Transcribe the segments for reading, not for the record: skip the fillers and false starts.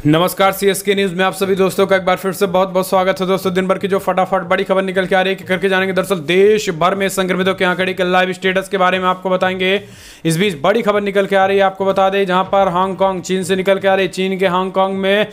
नमस्कार CSK news में आप सभी दोस्तों का एक बार फिर से बहुत बहुत स्वागत है। दोस्तों दिन भर की जो फटाफट बड़ी खबर निकल के आ रही है कि करके जानेंगे। दरअसल देश भर में संक्रमितों के आंकड़े के लाइव स्टेटस के बारे में आपको बताएंगे। इस बीच बड़ी खबर निकल के आ रही है, आपको बता दें जहां पर हांगकांग चीन से निकल के आ रही है। चीन के हांगकांग में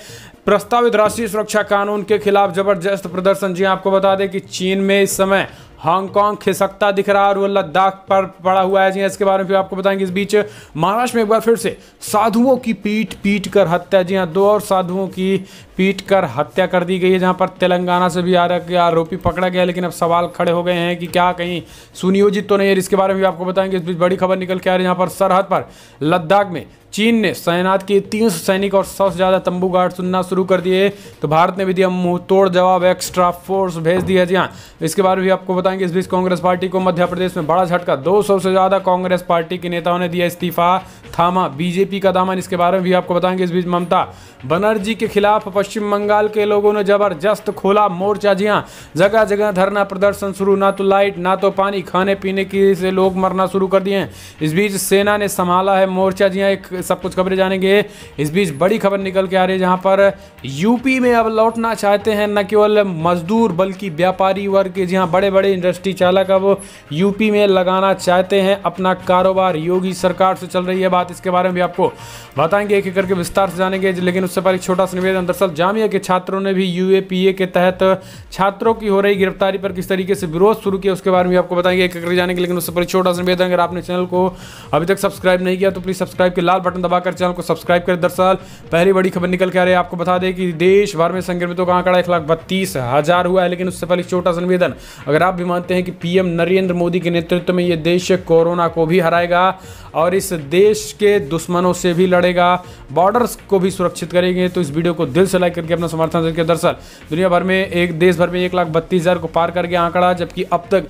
प्रस्तावित राष्ट्रीय सुरक्षा कानून के खिलाफ जबरदस्त प्रदर्शन। जी आपको बता दें कि चीन में इस समय हांगकांग खिसकता दिख रहा है और वो लद्दाख पर पड़ा हुआ है। जी इसके बारे में भी आपको बताएंगे। इस बीच महाराष्ट्र में एक बार फिर से साधुओं की पीट कर हत्या। जी हाँ, 2 और साधुओं की पीट कर हत्या कर दी गई है, जहां पर तेलंगाना से भी आरोपी पकड़ा गया। लेकिन अब सवाल खड़े हो गए हैं कि क्या कहीं सुनियोजित तो नहीं है। इसके बारे में भी आपको बताएंगे। इस बीच बड़ी खबर निकल के आ रही है, यहाँ पर सरहद पर लद्दाख में चीन ने तैनात किए 300 सैनिक और 100 से ज्यादा तंबू गार्ड सुनना शुरू कर दिए। तो भारत ने भी दिया मुंह तोड़ जवाब, एक्स्ट्रा फोर्स भेज दिया। जी हाँ, इसके बारे में भी आपको बताएंगे। इस बीच कांग्रेस पार्टी को मध्य प्रदेश में बड़ा झटका, 200 से ज्यादा कांग्रेस पार्टी के नेताओं ने दिया इस्तीफा, थामा बीजेपी का दामन। इसके बारे में भी आपको बताएंगे। इस बीच ममता बनर्जी के खिलाफ पश्चिम बंगाल के लोगों ने जबरदस्त खोला मोर्चा। जी हाँ, जगह जगह धरना प्रदर्शन शुरू, ना तो लाइट ना तो पानी, खाने पीने की से लोग मरना शुरू कर दिए हैं। इस बीच सेना ने संभाला है मोर्चा। जी हाँ, एक सब कुछ खबरें जानेंगे। इस बीच बड़ी खबर निकल के आ रही है, जहां पर यूपी में अब लौटना चाहते हैं न केवल मजदूर बल्कि व्यापारी वर्ग के। जी हाँ, बड़े बड़े इंडस्ट्री चालक अब यूपी में लगाना चाहते हैं अपना कारोबार। योगी सरकार से चल रही है बात, इसके बारे में भी आपको बताएंगे, एक एक करके विस्तार से जानेंगे। लेकिन उससे पहले एक छोटा सा निवेदन। दरअसल जामिया के छात्रों ने भी यूएपीए के तहत छात्रों की हो रही गिरफ्तारी पर किस तरीके से विरोध शुरू किया, उसके बारे में आपको बताएंगे एक एक करके जानेंगे। लेकिन उससे पहले छोटा सा निवेदन, अगर आपने चैनल को अभी तक सब्सक्राइब नहीं किया तो प्लीज सब्सक्राइब के लाल बटन दबाकर चैनल को सब्सक्राइब करें। दरअसल पहली बड़ी खबर निकल के आ रही है, आपको बता दें कि देश भर में संक्रमितों का आंकड़ा 1,32,000 हुआ है। लेकिन उससे पहले छोटा सा निवेदन, अगर आप भी मानते हैं कि पीएम नरेंद्र मोदी के नेतृत्व में ये देश कोरोना को भी हराएगा और इस देश के दुश्मनों से भी लड़ेगा, बॉर्डर्स को भी सुरक्षित करेंगे, तो इस वीडियो को दिल से लाइक करके अपना समर्थन दें। दरअसल दुनिया भर में देश भर में 1,32,000 को पार कर गया आंकड़ा, जबकि अब तक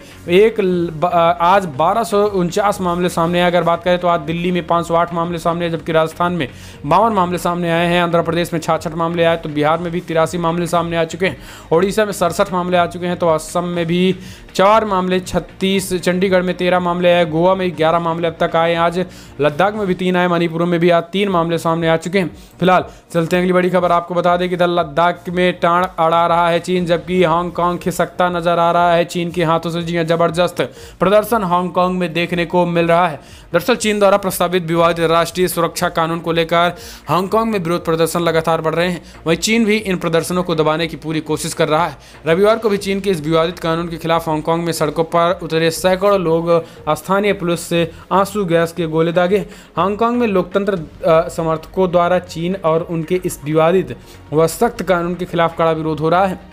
आज 1249 मामले सामने आए। अगर बात करें तो आज दिल्ली में 508 मामले सामने आए, जबकि राजस्थान में 52 मामले सामने आए हैं। आंध्र प्रदेश में 66 मामले आए, तो बिहार में भी 83 मामले सामने आ चुके हैं। ओडिशा में 67 मामले आ चुके हैं, तो असम में भी 4 मामले, 36, चंडीगढ़ में 13 मामले आए, गोवा में 11 मामले अब तक आए। आज लद्दाख में भी 3 आए, मणिपुर में भी आज 3 मामले सामने आ चुके हैं। फिलहाल चलते हैं अगली बड़ी खबर। आपको बता दें कि लद्दाख में टांग अड़ा रहा है चीन, जबकि हांगकांग खिसकता नजर आ रहा है चीन के हाथों से। जी हां, जबरदस्त प्रदर्शन हांगकांग में देखने को मिल रहा है। दरअसल चीन द्वारा प्रस्तावित विवादित राष्ट्रीय सुरक्षा कानून को लेकर हांगकांग में विरोध प्रदर्शन लगातार बढ़ रहे हैं। वहीं चीन भी इन प्रदर्शनों को दबाने की पूरी कोशिश कर रहा है। रविवार को भी चीन के इस विवादित कानून के खिलाफ हांगकांग में सड़कों पर उतरे सैकड़ों लोग स्थानीय पुलिस से आंसू गैस के गोले दागे। हांगकांग में लोकतंत्र समर्थकों द्वारा चीन और उनके इस विवादित व सख्त कानून के खिलाफ कड़ा विरोध हो रहा है।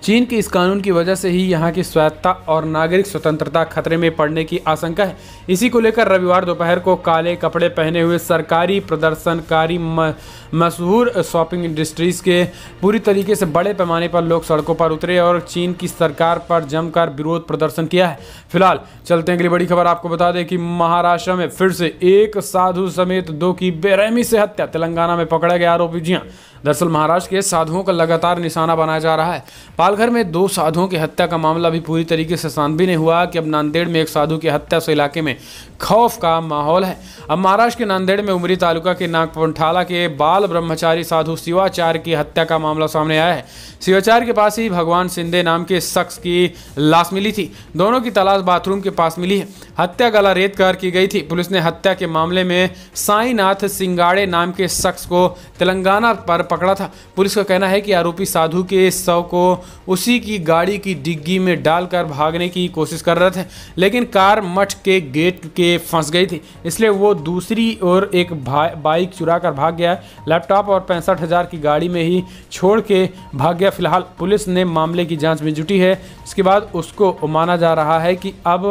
चीन के इस कानून की वजह से ही यहाँ की स्वायत्तता और नागरिक स्वतंत्रता खतरे में पड़ने की आशंका है। इसी को लेकर रविवार दोपहर को काले कपड़े पहने हुए सरकारी प्रदर्शनकारी मशहूर शॉपिंग इंडस्ट्रीज के पूरी तरीके से बड़े पैमाने पर लोग सड़कों पर उतरे और चीन की सरकार पर जमकर विरोध प्रदर्शन किया है। फिलहाल चलते हैं अगली बड़ी खबर। आपको बता दें कि महाराष्ट्र में फिर से एक साधु समेत 2 की बेरहमी से हत्या, तेलंगाना में पकड़ा गया आरोपी। जी हाँ, दरअसल महाराष्ट्र के साधुओं का लगातार निशाना बनाया जा रहा है। पालघर में 2 साधुओं की हत्या का मामला भी पूरी तरीके से शांत भी नहीं हुआ कि अब नांदेड़ में एक साधु की हत्या से इलाके में खौफ का माहौल है। अब महाराष्ट्र के नांदेड़ में उमरी तालुका के नागपंठाला के बाल ब्रह्मचारी साधु शिवाचार्य की हत्या का मामला सामने आया है। शिवाचार्य के पास ही भगवान शिंदे नाम के शख्स की लाश मिली थी। दोनों की तलाश बाथरूम के पास मिली है। हत्या गला रेत कर की गई थी। पुलिस ने हत्या के मामले में साईनाथ सिंगाड़े नाम के शख्स को तेलंगाना पर पकड़ा था। पुलिस का कहना है कि आरोपी साधु के शव को उसी की गाड़ी की डिग्गी में डालकर भागने की कोशिश कर रहे थे, लेकिन कार मठ के गेट के फंस गई थी, इसलिए वो दूसरी ओर एक बाइक चुरा कर भाग गया। लैपटॉप और 65,000 की गाड़ी में ही छोड़ के भाग गया। फिलहाल पुलिस ने मामले की जांच में जुटी है। इसके बाद उसको माना जा रहा है कि अब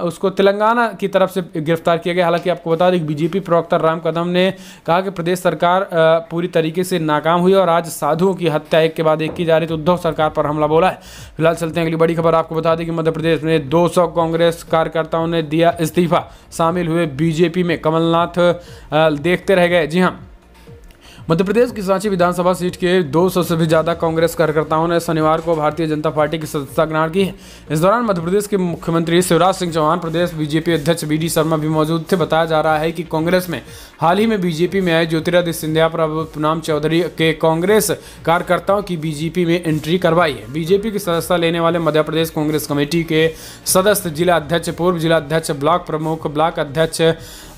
उसको तेलंगाना की तरफ से गिरफ्तार किया गया। हालांकि आपको बता दें कि बीजेपी प्रवक्ता राम कदम ने कहा कि प्रदेश सरकार पूरी तरीके से नाकाम हुई और आज साधुओं की हत्या एक के बाद एक की जा रही, तो उद्धव सरकार पर हमला बोला है। फिलहाल चलते हैं अगली बड़ी खबर। आपको बता दें कि मध्य प्रदेश में 200 कांग्रेस कार्यकर्ताओं ने दिया इस्तीफा, शामिल हुए बीजेपी में। कमलनाथ देखते रह गए। जी हाँ, मध्य प्रदेश की सांची विधानसभा सीट के 200 से भी ज्यादा कांग्रेस कार्यकर्ताओं ने शनिवार को भारतीय जनता पार्टी की सदस्यता ग्रहण की है। इस दौरान मध्य प्रदेश के मुख्यमंत्री शिवराज सिंह चौहान, प्रदेश बीजेपी अध्यक्ष वी.डी. शर्मा भी मौजूद थे। बताया जा रहा है कि कांग्रेस में हाल ही में बीजेपी में आए ज्योतिरादित्य सिंधिया, प्रभुनाम चौधरी के कांग्रेस कार्यकर्ताओं की बीजेपी में एंट्री करवाई है। बीजेपी की सदस्यता लेने वाले मध्य प्रदेश कांग्रेस कमेटी के सदस्य जिला अध्यक्ष, पूर्व जिला अध्यक्ष, ब्लॉक प्रमुख, ब्लॉक अध्यक्ष,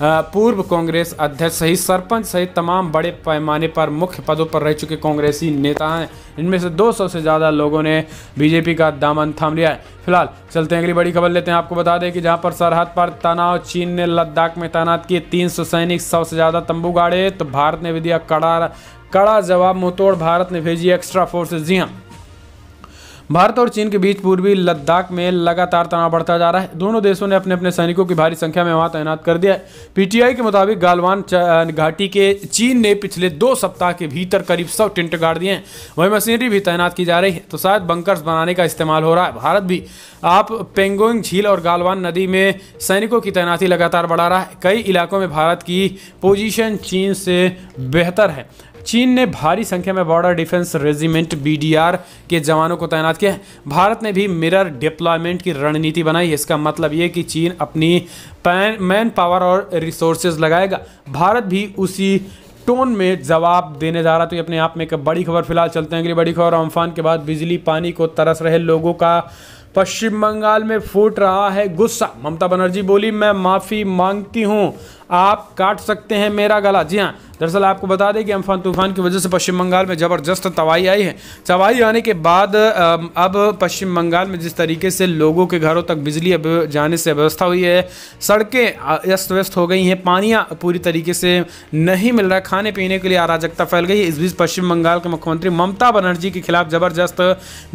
पूर्व कांग्रेस अध्यक्ष सहित सरपंच सहित तमाम बड़े पैमाने पर मुख्य पदों पर रह चुके कांग्रेसी नेता हैं। इनमें से 200 से ज़्यादा लोगों ने बीजेपी का दामन थाम लिया है। फिलहाल चलते हैं अगली बड़ी खबर लेते हैं। आपको बता दें कि जहां पर सरहद पर तनाव, चीन ने लद्दाख में तैनात किए 300 सैनिक, 100 से ज़्यादा तंबू गाड़े, तो भारत ने भी दिया कड़ा जवाब, मुंहतोड़। भारत ने भेजी एक्स्ट्रा फोर्सेज। जी हाँ, भारत और चीन के बीच पूर्वी लद्दाख में लगातार तनाव बढ़ता जा रहा है। दोनों देशों ने अपने अपने सैनिकों की भारी संख्या में वहां तैनात कर दिया है। पीटीआई के मुताबिक गालवान घाटी के चीन ने पिछले 2 सप्ताह के भीतर करीब 100 टेंट गाड़ दिए हैं। वहीं मशीनरी भी तैनात की जा रही है, तो शायद बंकर्स बनाने का इस्तेमाल हो रहा है। भारत भी आप पेंगोंग झील और गालवान नदी में सैनिकों की तैनाती लगातार बढ़ा रहा है। कई इलाकों में भारत की पोजीशन चीन से बेहतर है। चीन ने भारी संख्या में बॉर्डर डिफेंस रेजिमेंट BDR के जवानों को तैनात किया है। भारत ने भी मिरर डिप्लॉयमेंट की रणनीति बनाई है। इसका मतलब ये कि चीन अपनी मैन पावर और रिसोर्सेज लगाएगा, भारत भी उसी टोन में जवाब देने जा रहा। तो ये अपने आप में एक बड़ी खबर। फिलहाल चलते हैं अगली बड़ी खबर। अम्फान के बाद बिजली पानी को तरस रहे लोगों का पश्चिम बंगाल में फूट रहा है गुस्सा। ममता बनर्जी बोली, मैं माफ़ी मांगती हूँ, आप काट सकते हैं मेरा गला। जी हाँ, दरअसल आपको बता दें कि अम्फान तूफान की वजह से पश्चिम बंगाल में ज़बरदस्त तबाही आई है। तबाही आने के बाद अब पश्चिम बंगाल में जिस तरीके से लोगों के घरों तक बिजली अब जाने से व्यवस्था हुई है, सड़कें अस्त व्यस्त हो गई हैं, पानियाँ पूरी तरीके से नहीं मिल रहा, खाने पीने के लिए अराजकता फैल गई है। इस बीच पश्चिम बंगाल के मुख्यमंत्री ममता बनर्जी के खिलाफ ज़बरदस्त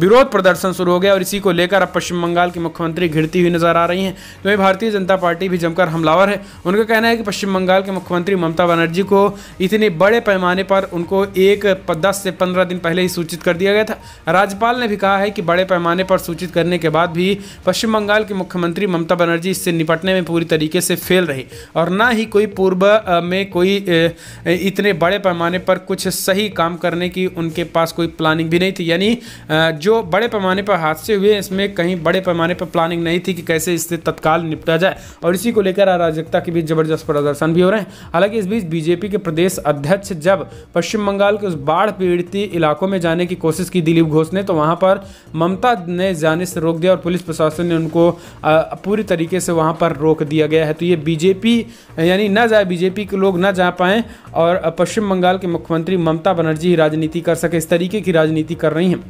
विरोध प्रदर्शन शुरू हो गया और इसी को लेकर अब पश्चिम बंगाल की मुख्यमंत्री घिरती हुई नजर आ रही हैं। तो भारतीय जनता पार्टी भी जमकर हमलावर है। उनका कहना है कि पश्चिम बंगाल के मुख्यमंत्री ममता बनर्जी को इतने बड़े पैमाने पर उनको 10 से 15 दिन पहले ही सूचित कर दिया गया था। राज्यपाल ने भी कहा है कि बड़े पैमाने पर सूचित करने के बाद भी पश्चिम बंगाल के मुख्यमंत्री ममता बनर्जी इससे निपटने में पूरी तरीके से फेल रही और ना ही कोई पूर्व में कोई इतने बड़े पैमाने पर कुछ सही काम करने की उनके पास कोई प्लानिंग भी नहीं थी। यानी जो बड़े पैमाने पर हादसे हुए इसमें कहीं बड़े पैमाने पर प्लानिंग नहीं थी कि कैसे इससे तत्काल निपटा जाए और इसी को लेकर अराजकता के बीच जबरदस्त प्रदर्शन भी हो रहे हैं। हालांकि इस बीच बीजेपी के प्रदेश अध्यक्ष जब पश्चिम बंगाल के उस बाढ़ पीड़ित इलाकों में जाने की कोशिश की दिलीप घोष ने, तो वहां पर ममता ने जाने से रोक दिया और पुलिस प्रशासन ने उनको पूरी तरीके से वहां पर रोक दिया गया है। तो ये बीजेपी यानी ना जाए, बीजेपी के लोग ना जा पाएं और पश्चिम बंगाल के मुख्यमंत्री ममता बनर्जी राजनीति कर सके, इस तरीके की राजनीति कर रही हैं।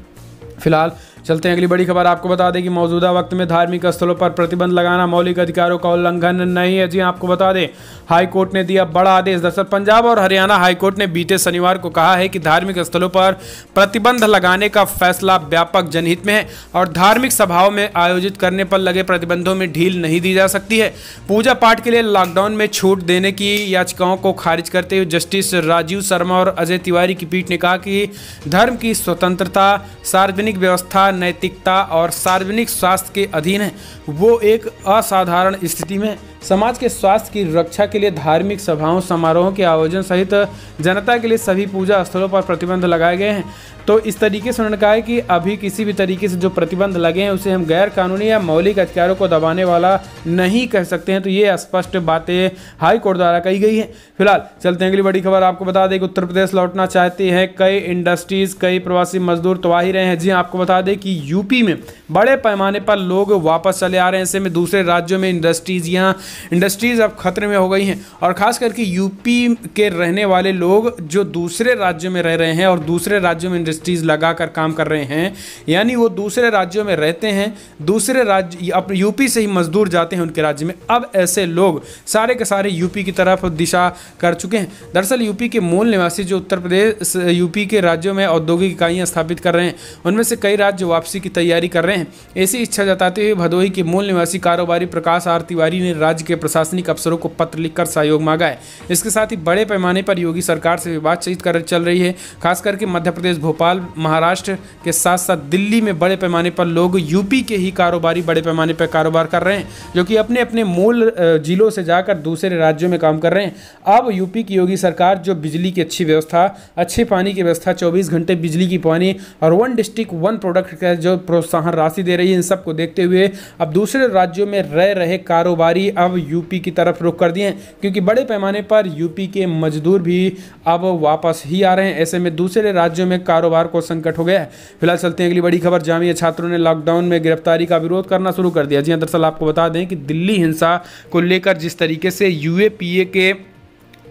फिलहाल चलते हैं अगली बड़ी खबर। आपको बता दें कि मौजूदा वक्त में धार्मिक स्थलों पर प्रतिबंध लगाना मौलिक अधिकारों का उल्लंघन नहीं है। जी आपको बता दें, हाई कोर्ट ने दिया बड़ा आदेश। दरअसल पंजाब और हरियाणा हाई कोर्ट ने बीते शनिवार को कहा है कि धार्मिक स्थलों पर प्रतिबंध लगाने का फैसला व्यापक जनहित में है और धार्मिक सभाओं में आयोजित करने पर लगे प्रतिबंधों में ढील नहीं दी जा सकती है। पूजा पाठ के लिए लॉकडाउन में छूट देने की याचिकाओं को खारिज करते हुए जस्टिस राजीव शर्मा और अजय तिवारी की पीठ ने कहा कि धर्म की स्वतंत्रता, सार्वजनिक व्यवस्था, नैतिकता और सार्वजनिक स्वास्थ्य के अधीन है। वो एक असाधारण स्थिति में समाज के स्वास्थ्य की रक्षा के लिए धार्मिक सभाओं, समारोहों के आयोजन सहित जनता के लिए सभी पूजा स्थलों पर प्रतिबंध लगाए गए हैं। तो इस तरीके से उन्होंने कहा है कि अभी किसी भी तरीके से जो प्रतिबंध लगे हैं उसे हम गैर कानूनी या मौलिक अधिकारों को दबाने वाला नहीं कह सकते हैं। तो ये स्पष्ट बातें हाई कोर्ट द्वारा कही गई है। फिलहाल चलते हैं अगली बड़ी खबर। आपको बता दें कि उत्तर प्रदेश लौटना चाहते हैं कई इंडस्ट्रीज, कई प्रवासी मजदूर तो आ ही रहे हैं। जी आपको बता दें कि यूपी में बड़े पैमाने पर लोग वापस चले आ रहे हैं। ऐसे में दूसरे राज्यों में इंडस्ट्रीज अब खतरे में हो गई हैं और खास करके यूपी के रहने वाले लोग जो दूसरे राज्यों में रह रहे हैं और दूसरे राज्यों में इंडस्ट्रीज लगाकर काम कर रहे हैं, यानी वो दूसरे राज्यों में रहते हैं, दूसरे राज्य अपने यूपी से ही मजदूर जाते हैं उनके राज्य में। अब ऐसे लोग सारे के सारे यूपी की तरफ दिशा कर चुके हैं। दरअसल यूपी के मूल निवासी जो उत्तर प्रदेश यूपी के राज्यों में औद्योगिक इकाइयां स्थापित कर रहे हैं, उनमें से कई राज्य वापसी की तैयारी कर रहे हैं। ऐसी इच्छा जताते हुए भदोही के मूल निवासी कारोबारी प्रकाश आर तिवारी ने राज्य राज्य के प्रशासनिक अफसरों को पत्र लिखकर सहयोग मांगा है। इसके साथ ही बड़े पैमाने पर योगी सरकार से बातचीत कर चल रही है। खास करके मध्य प्रदेश, भोपाल, महाराष्ट्र के साथ साथ दिल्ली में बड़े पैमाने पर लोग यूपी के ही कारोबारी बड़े पैमाने पर कारोबार कर रहे हैं, जो कि अपने अपने मूल जिलों से जाकर दूसरे राज्यों में काम कर रहे हैं। अब यूपी की योगी सरकार जो बिजली की अच्छी व्यवस्था, अच्छे पानी की व्यवस्था, 24 घंटे बिजली की पानी और 1 डिस्ट्रिक्ट 1 प्रोडक्ट का जो प्रोत्साहन राशि दे रही है, इन सबको देखते हुए अब दूसरे राज्यों में रह रहे कारोबारी अब यूपी की तरफ रुख कर दिए हैं, क्योंकि बड़े पैमाने पर यूपी के मजदूर भी अब वापस ही आ रहे हैं। ऐसे में दूसरे राज्यों में कारोबार को संकट हो गया है। फिलहाल चलते हैं अगली बड़ी खबर। जामिया छात्रों ने लॉकडाउन में गिरफ्तारी का विरोध करना शुरू कर दिया। जी हाँ, दरअसल आपको बता दें कि दिल्ली हिंसा को लेकर जिस तरीके से यूएपीए के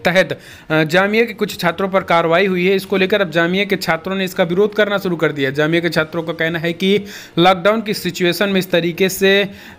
तहत जामिया के कुछ छात्रों पर कार्रवाई हुई है, इसको लेकर अब जामिया के छात्रों ने इसका विरोध करना शुरू कर दिया। जामिया के छात्रों का कहना है कि लॉकडाउन की सिचुएशन में इस तरीके से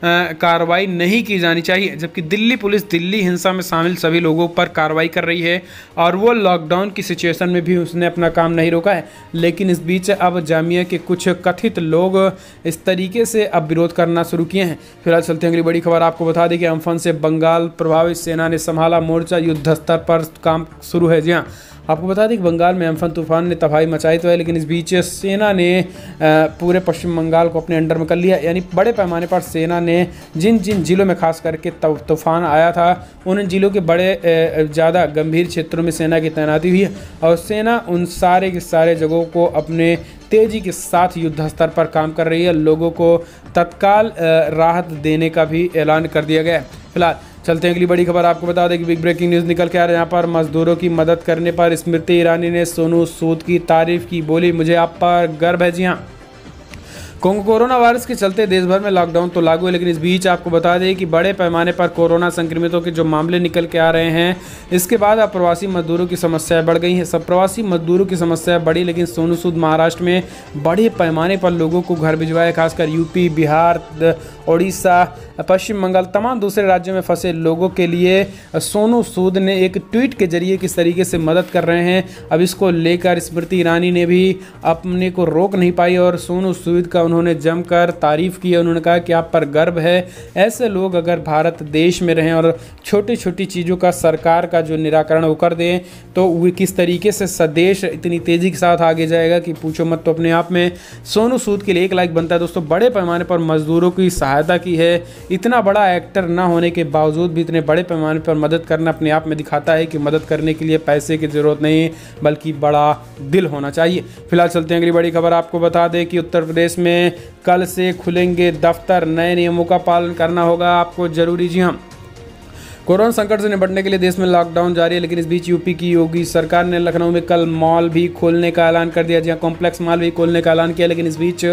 कार्रवाई नहीं की जानी चाहिए, जबकि दिल्ली पुलिस दिल्ली हिंसा में शामिल सभी लोगों पर कार्रवाई कर रही है और वो लॉकडाउन की सिचुएशन में भी उसने अपना काम नहीं रोका है। लेकिन इस बीच अब जामिया के कुछ कथित लोग इस तरीके से अब विरोध करना शुरू किए हैं। फिलहाल चलते हैं अगली बड़ी खबर। आपको बता दें कि अम्फन से बंगाल प्रभावित सेना ने संभाला मोर्चा, युद्ध स्तर पर काम शुरू है। जी हाँ, आपको बता दें कि बंगाल में अम्फन तूफान ने तबाही मचाई तो है, लेकिन इस बीच सेना ने पूरे पश्चिम बंगाल को अपने अंडर में कर लिया। यानी बड़े पैमाने पर सेना ने जिन जिन जिलों में खास करके तूफान आया था, उन जिलों के बड़े ज़्यादा गंभीर क्षेत्रों में सेना की तैनाती हुई है और सेना उन सारे के सारे जगहों को अपने तेजी के साथ युद्ध स्तर पर काम कर रही है। लोगों को तत्काल राहत देने का भी ऐलान कर दिया गया है। फिलहाल चलते हैं अगली बड़ी खबर। आपको बता दें कि बिग ब्रेकिंग न्यूज़ निकल के आ रहा है। यहाँ पर मजदूरों की मदद करने पर स्मृति ईरानी ने सोनू सूद की तारीफ की, बोली मुझे आप पर गर्व है। जी हाँ, कोरोना वायरस के चलते देश भर में लॉकडाउन तो लागू है, लेकिन इस बीच आपको बता दें कि बड़े पैमाने पर कोरोना संक्रमितों के जो मामले निकल के आ रहे हैं, इसके बाद अब प्रवासी मजदूरों की समस्याएं बढ़ गई हैं। सब प्रवासी मजदूरों की समस्याएं बढ़ी, लेकिन सोनू सूद महाराष्ट्र में बड़े पैमाने पर लोगों को घर भिजवाए। खासकर यूपी, बिहार, उड़ीसा, पश्चिम बंगाल, तमाम दूसरे राज्यों में फंसे लोगों के लिए सोनू सूद ने एक ट्वीट के जरिए किस तरीके से मदद कर रहे हैं, अब इसको लेकर स्मृति ईरानी ने भी अपने को रोक नहीं पाई और सोनू सूद का उन्होंने जमकर तारीफ की। उन्होंने कहा कि आप पर गर्व है। ऐसे लोग अगर भारत देश में रहें और छोटी छोटी चीज़ों का सरकार का जो निराकरण वो कर दें, तो वो किस तरीके से स्वदेश इतनी तेज़ी के साथ आगे जाएगा कि पूछो मत। तो अपने आप में सोनू सूद के लिए 1 लाइक बनता है। दोस्तों, बड़े पैमाने पर मजदूरों की सहायता की है। इतना बड़ा एक्टर ना होने के बावजूद भी इतने बड़े पैमाने पर मदद करना अपने आप में दिखाता है कि मदद करने के लिए पैसे की ज़रूरत नहीं, बल्कि बड़ा दिल होना चाहिए। फिलहाल चलते हैं अगली बड़ी खबर। आपको बता दें कि उत्तर प्रदेश में कल से खुलेंगे दफ्तर, नए नियमों का पालन करना होगा आपको जरूरी। जी हाँ, कोरोना संकट से निपटने के लिए देश में लॉकडाउन जारी है, लेकिन इस बीच यूपी की योगी सरकार ने लखनऊ में कल मॉल भी खोलने का ऐलान कर दिया। जहाँ कॉम्प्लेक्स मॉल भी खोलने का ऐलान किया, लेकिन इस बीच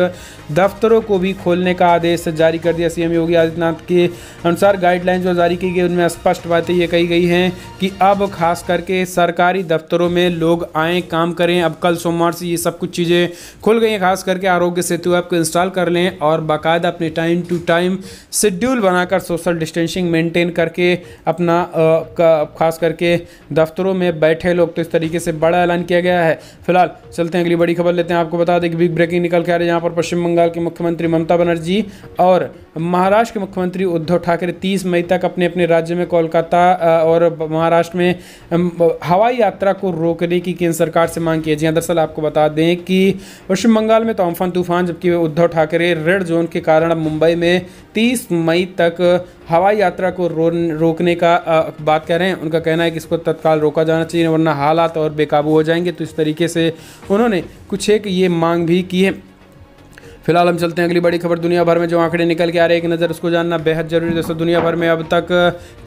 दफ्तरों को भी खोलने का आदेश जारी कर दिया। सीएम योगी आदित्यनाथ के अनुसार गाइडलाइन जो जारी की गई, उनमें स्पष्ट बातें ये कही गई हैं कि अब खास करके सरकारी दफ्तरों में लोग आएँ, काम करें। अब कल सोमवार से ये सब कुछ चीज़ें खुल गई हैं। खास करके आरोग्य सेतु ऐप को इंस्टॉल कर लें और बाकायदा अपने टाइम टू टाइम शेड्यूल बनाकर सोशल डिस्टेंसिंग मेंटेन करके अपना खास करके दफ्तरों में बैठे लोग, तो इस तरीके से बड़ा ऐलान किया गया है। फिलहाल चलते हैं अगली बड़ी खबर लेते हैं। आपको बता दें कि बिग ब्रेकिंग निकल के आ रही है। यहाँ पर पश्चिम बंगाल की मुख्यमंत्री ममता बनर्जी और महाराष्ट्र के मुख्यमंत्री उद्धव ठाकरे 30 मई तक अपने अपने राज्य में कोलकाता और महाराष्ट्र में हवाई यात्रा को रोकने की केंद्र सरकार से मांग की है। जी हाँ, दरअसल आपको बता दें कि पश्चिम बंगाल में तो अम्फन तूफान, जबकि उद्धव ठाकरे रेड जोन के कारण अब मुंबई में 30 मई तक हवाई यात्रा को रोकने का बात कर रहे हैं। उनका कहना है कि इसको तत्काल रोका जाना चाहिए, वरना हालात और बेकाबू हो जाएंगे। तो इस तरीके से उन्होंने कुछ एक ये मांग भी की है। फिलहाल हम चलते हैं अगली बड़ी खबर। दुनिया भर में जो आंकड़े निकल के आ रहे हैं, एक नज़र उसको जानना बेहद जरूरी है। दोस्तों, दुनिया भर में अब तक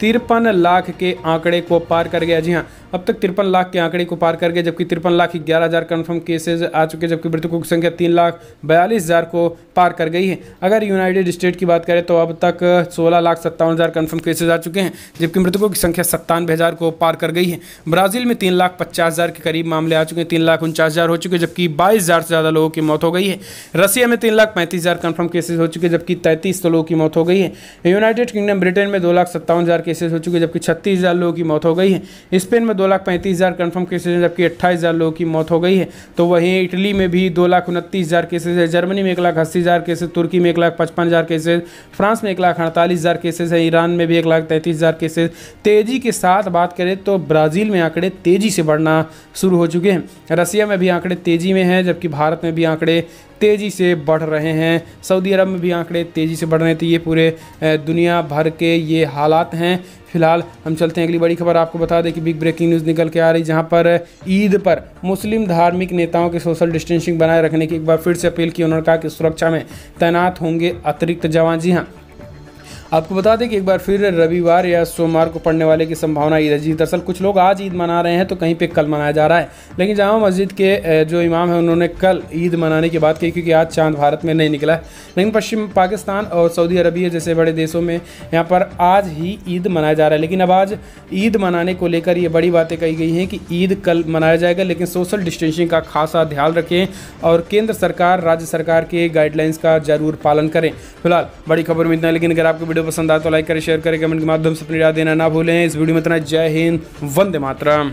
53 लाख के आंकड़े को पार कर गया। जी हाँ, अब तक 53 लाख के आंकड़े को पार कर गए, जबकि 53,11,000 कन्फर्म केसेज आ चुके, जबकि मृतकों की संख्या 3,42,000 को पार कर गई है। अगर यूनाइटेड स्टेट की बात करें तो अब तक 16,57,000 कन्फर्म केसेज आ चुके हैं, जबकि मृतकों की संख्या 97,000 को पार कर गई है। ब्राज़ील में 3,50,000 के करीब मामले आ चुके हैं, 3,49,000 हो चुके हैं, जबकि 22,000 से ज़्यादा लोगों की मौत हो गई है। रसिया में 3,35,000 कन्फर्म केसेस हो चुके, जबकि 33 लोगों की मौत हो गई है। यूनाइटेड किंगडम ब्रिटेन में 2,57,000 केसेस हो चुके, जबकि 36,000 लोगों की मौत हो गई है। स्पेन में 2,35,000 कन्फर्म केसेस हैं, जबकि 28,000 लोगों की मौत हो गई है। तो वहीं इटली में भी 2,29,000 केसेस है, जर्मनी में 1,80,000 केसेस, तुर्की में 1,55,000 केसेस, फ्रांस में 1,48,000 केसेस है, ईरान में भी 1,33,000 केसेस। तेजी के साथ बात करें तो ब्राज़ील में आंकड़े तेजी से बढ़ना शुरू हो चुके हैं। रसिया में भी आंकड़े तेजी में हैं, जबकि भारत में भी आंकड़े तेज़ी से बढ़ रहे हैं। सऊदी अरब में भी आंकड़े तेज़ी से बढ़ रहे हैं। तो ये पूरे दुनिया भर के ये हालात हैं। फिलहाल हम चलते हैं अगली बड़ी खबर। आपको बता दें कि बिग ब्रेकिंग न्यूज़ निकल के आ रही, जहां पर ईद पर मुस्लिम धार्मिक नेताओं के सोशल डिस्टेंसिंग बनाए रखने की एक बार फिर से अपील की। उन्होंने कहा कि सुरक्षा में तैनात होंगे अतिरिक्त जवान। जी हाँ, आपको बता दें कि एक बार फिर रविवार या सोमवार को पड़ने वाले की संभावना ईद है। दरअसल कुछ लोग आज ईद मना रहे हैं तो कहीं पे कल मनाया जा रहा है, लेकिन जामा मस्जिद के जो इमाम है उन्होंने कल ईद मनाने की बात की, क्योंकि आज चांद भारत में नहीं निकला है। लेकिन पश्चिम पाकिस्तान और सऊदी अरबिया जैसे बड़े देशों में यहाँ पर आज ही ईद मनाया जा रहा है। लेकिन अब आज ईद मनाने को लेकर ये बड़ी बातें कही गई हैं कि ईद कल मनाया जाएगा, लेकिन सोशल डिस्टेंसिंग का खासा ध्यान रखें और केंद्र सरकार राज्य सरकार के गाइडलाइंस का जरूर पालन करें। फिलहाल बड़ी खबर में इतना है, लेकिन अगर आपको वीडियो पसंद आए तो लाइक करें, शेयर करें, कमेंट के माध्यम से अपनी राय देना ना भूलें। इस वीडियो में इतना। जय हिंद, वंदे मातरम।